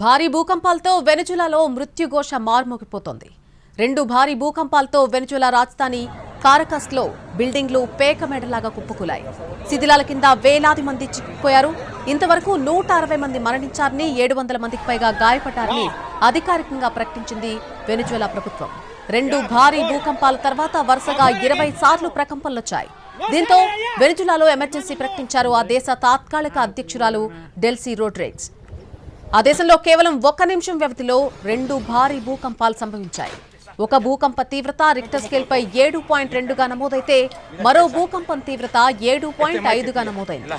భారీ భూకంపాలతో వెనుజులాలో మృత్యుఘోష మార్మోగిపోతోంది. రెండు భారీ భూకంపాలతో వెనుజులా రాజధాని కారకస్లో బిల్డింగ్లు పేకమెడలాగా కుప్పకూలాయి. శిథిలాల కింద వేలాది మంది చిక్కుపోయారు. ఇంతవరకు 160 మంది మరణించారని, 700 మందికి పైగా గాయపడ్డారని అధికారికంగా ప్రకటించింది వెనుజులా ప్రభుత్వం. రెండు భారీ భూకంపాల తర్వాత వరుసగా 20 సార్లు ప్రకంపనలొచ్చాయి. దీంతో వెనుజులాలో ఎమర్జెన్సీ ప్రకటించారు ఆ దేశ తాత్కాలిక అధ్యక్షురాలు డెల్సీ రోడ్రిగ్స్. ఆ దేశంలో కేవలం 1 నిమిషం వ్యవధిలో రెండు భారీ భూకంపాలు సంభవించాయి. ఒక భూకంప తీవ్రత రిక్టర్ స్కేల్పై 7.2గా నమోదైతే మరో భూకంపం తీవ్రత 7.5గా నమోదైంది.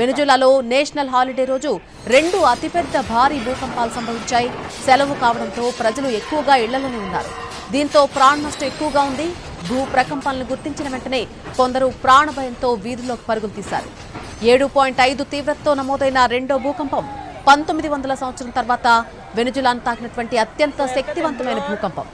వెనుజులాలో నేషనల్ హాలిడే రోజు రెండు అతిపెద్ద భారీ భూకంపాలు సంభవించాయి. సెలవు కావడంతో ప్రజలు ఎక్కువగా ఇళ్లలోనే ఉన్నారు. దీంతో ప్రాణ నష్టం ఎక్కువగా ఉంది. భూ ప్రకంపనలు గుర్తించిన వెంటనే కొందరు ప్రాణభయంతో వీధుల్లోకి పరుగులు తీశారు. 7.5 తీవ్రతతో నమోదైన రెండో భూకంపం 1900 సంవత్సరం తర్వాత వెనుజులాను తాకినటువంటి అత్యంత శక్తివంతమైన భూకంపం.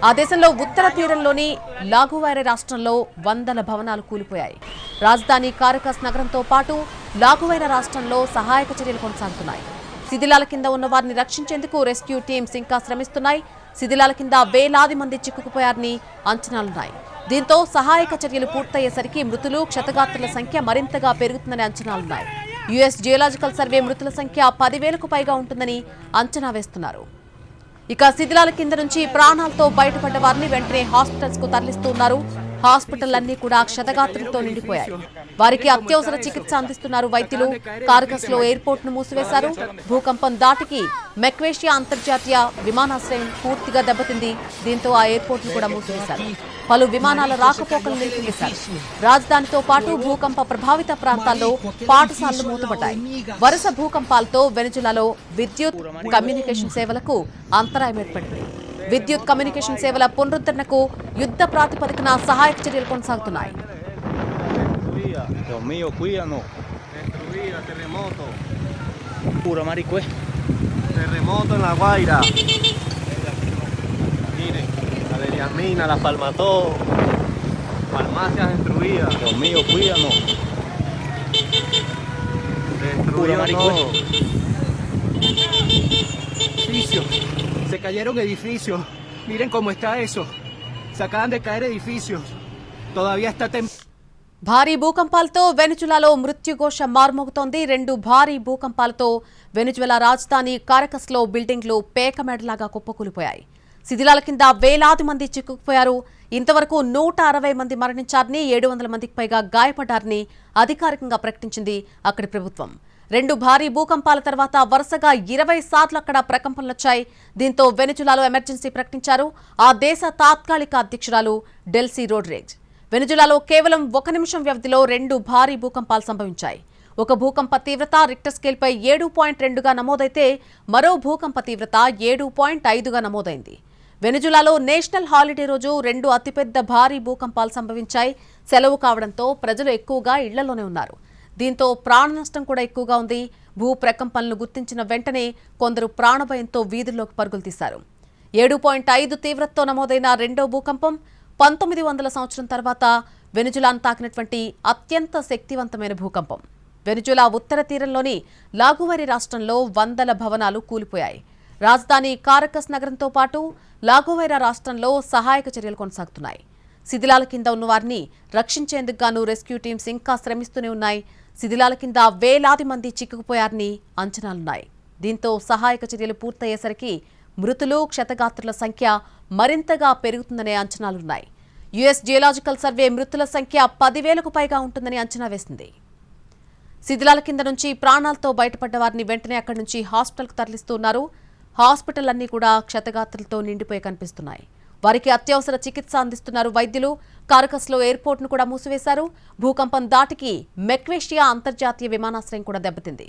ఆ దేశంలో ఉత్తర తీరంలోని లాగువైరే రాష్ట్రంలో వందల భవనాలు కూలిపోయాయి. రాజధాని కారకస్ నగరంతో పాటు లాగువైరే రాష్ట్రంలో సహాయక చర్యలు కొనసాగుతున్నాయి. శిథిలాల కింద ఉన్న వారిని రక్షించేందుకు రెస్క్యూ టీమ్స్ ఇంకా శ్రమిస్తున్నాయి. శిథిలాల కింద వేలాది మంది చిక్కుకుపోయారని అంచనాలున్నాయి. దీంతో సహాయక చర్యలు పూర్తయ్యేసరికి మృతులు, క్షతగాత్రుల సంఖ్య మరింతగా పెరుగుతుందని అంచనాలున్నాయి. యుఎస్ జియోలాజికల్ సర్వే మృతుల సంఖ్య 10,000కు పైగా ఉంటుందని అంచనా వేస్తున్నారు. ఇక శిథిలాల కింద నుంచి ప్రాణాలతో బయటపడ్డ వారిని వెంటనే హాస్పిటల్స్ కు తరలిస్తున్నారు. హాస్పిటల్లన్నీ కూడా క్షతగాత్రులతో నిండిపోయాయి. వారికి అత్యవసర చికిత్స అందిస్తున్నారు వైద్యులు. కారకస్ లో ఎయిర్పోర్ట్ ను మూసివేశారు. భూకంపం దాటికి మెక్వేషియా అంతర్జాతీయ విమానాశ్రయం పూర్తిగా దెబ్బతింది. దీంతో ఆ ఎయిర్పోర్ట్ ను కూడా మూసివేశారు. పలు విమానాల రాకపోకలు నిలిపివేశారు. రాజధానితో పాటు భూకంప ప్రభావిత ప్రాంతాల్లో పాఠశాలలు మూతపడ్డాయి. వరుస భూకంపాలతో వెనుజులాలో విద్యుత్, కమ్యూనికేషన్ సేవలకు అంతరాయం ఏర్పడింది. విద్యుత్, కమ్యూనికేషన్ సేవల పునరుద్ధరణకు యుద్ధ ప్రాతిపదికన సహాయక చర్యలు కొనసాగుతున్నాయి. Yasmina, las palmató, farmacias destruidas. Dios mío, cuídanos. Destruyó todo. Edificios. Se cayeron edificios. Miren cómo está eso. Se acaban de caer edificios. Todavía está భారీ భూకంపాలతో వెనుజులాలో మృత్యుఘోష మార్మోగుతోంది. రెండు భారీ భూకంపాలతో వెనుజులా రాజధాని కారకస్లో బిల్డింగ్లు పేకమెడలాగా కుప్పకూలిపోయాయి. శిథిలాల కింద వేలాది మంది చిక్కుకుపోయారు. ఇంతవరకు 160 మంది మరణించారని, 700 మందికి పైగా గాయపడ్డారని అధికారికంగా ప్రకటించింది అక్కడి ప్రభుత్వం. రెండు భారీ భూకంపాల తర్వాత వరుసగా 20 సార్లు అక్కడ ప్రకంపనలొచ్చాయి. దీంతో వెనుజులాలో ఎమర్జెన్సీ ప్రకటించారు ఆ దేశ తాత్కాలిక అధ్యక్షురాలు డెల్సీ రోడ్రిగ్స్. వెనుజులాలో కేవలం 1 నిమిషం వ్యవధిలో రెండు భారీ భూకంపాలు సంభవించాయి. ఒక భూకంప తీవ్రత రిక్టర్ స్కేల్పై 7.2గా నమోదైతే మరో భూకంప తీవ్రత 7.5గా నమోదైంది. వెనుజులాలో నేషనల్ హాలిడే రోజు రెండు అతిపెద్ద భారీ భూకంపాలు సంభవించాయి. సెలవు కావడంతో ప్రజలు ఎక్కువగా ఇళ్లలోనే ఉన్నారు. దీంతో ప్రాణ నష్టం కూడా ఎక్కువగా ఉంది. భూ ప్రకంపనలు గుర్తించిన వెంటనే కొందరు ప్రాణభయంతో వీధుల్లోకి పరుగులు తీశారు. 7.5 తీవ్రతతో నమోదైన రెండో భూకంపం 1900 సంవత్సరం తర్వాత వెనుజులాను తాకినటువంటి అత్యంత శక్తివంతమైన భూకంపం. వెనుజులా ఉత్తర తీరంలోని లాగువైరే రాష్ట్రంలో వందల భవనాలు కూలిపోయాయి. రాజధాని కారకస్ నగరంతో పాటు లాగువైరా రాష్ట్రంలో సహాయక చర్యలు కొనసాగుతున్నాయి. శిథిలాల కింద ఉన్న వారిని రక్షించేందుకు గాను రెస్క్యూ టీమ్స్ ఇంకా శ్రమిస్తూనే ఉన్నాయి. శిథిలాల కింద వేలాది మంది చిక్కుకుపోయారని అంచనాలున్నాయి. దీంతో సహాయక చర్యలు పూర్తయ్యేసరికి మృతులు, క్షతగాత్రుల సంఖ్య మరింతగా పెరుగుతుందనే అంచనాలున్నాయి. యుఎస్ జియోలాజికల్ సర్వే మృతుల సంఖ్య 10,000కు పైగా ఉంటుందని అంచనా వేసింది. శిథిలాల కింద నుంచి ప్రాణాలతో బయటపడ్డ వారిని వెంటనే అక్కడి నుంచి హాస్పిటల్కు తరలిస్తున్నారు. హాస్పిటల్ అన్నీ కూడా క్షతగాత్రులతో నిండిపోయి కనిపిస్తున్నాయి. వారికి అత్యవసర చికిత్స అందిస్తున్నారు వైద్యులు. కారకస్లో ఎయిర్పోర్ట్ ను కూడా మూసివేశారు. భూకంపం దాటికి మెక్వేషియా అంతర్జాతీయ విమానాశ్రయం కూడా దెబ్బతింది.